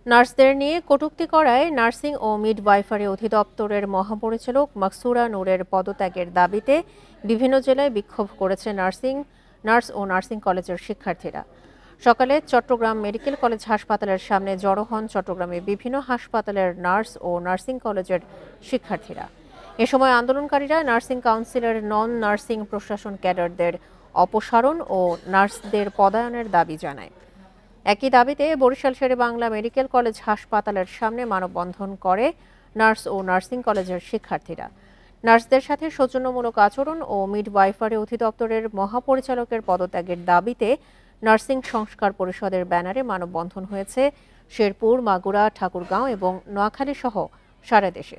নার্সদের নিয়ে কটূক্তি করায় নার্সিং ও মিডওয়াইফারি অধিদপ্তরের মহাপরিচালক মাকসুরা নূরের পদত্যাগের দাবিতে বিভিন্ন জেলায় বিক্ষোভ করেছে নার্স ও নার্সিং কলেজের শিক্ষার্থীরা। সকালে চট্টগ্রাম মেডিকেল কলেজ হাসপাতালের সামনে জড়ো হন চট্টগ্রামের বিভিন্ন হাসপাতালের নার্স ও নার্সিং কলেজের শিক্ষার্থীরা। এ সময় আন্দোলনকারীরা নার্সিং কাউন্সিলের নন নার্সিং প্রশাসন ক্যাডারদের অপসারণ ও নার্সদের পদায়নের দাবি জানায়। একই দাবিতে বরিশাল শেরেবাংলা মেডিকেল কলেজ হাসপাতালের সামনে মানববন্ধন করে নার্স ও নার্সিং কলেজের শিক্ষার্থীরা। নার্সদের সাথে সৌজন্যমূলক আচরণ ও মিডওয়াইফারি অধিদপ্তরের মহাপরিচালকের পদত্যাগের দাবিতে নার্সিং সংস্কার পরিষদের ব্যানারে মানববন্ধন হয়েছে শেরপুর, মাগুরা, ঠাকুরগাঁও এবং নোয়াখালী সহ সারা দেশে।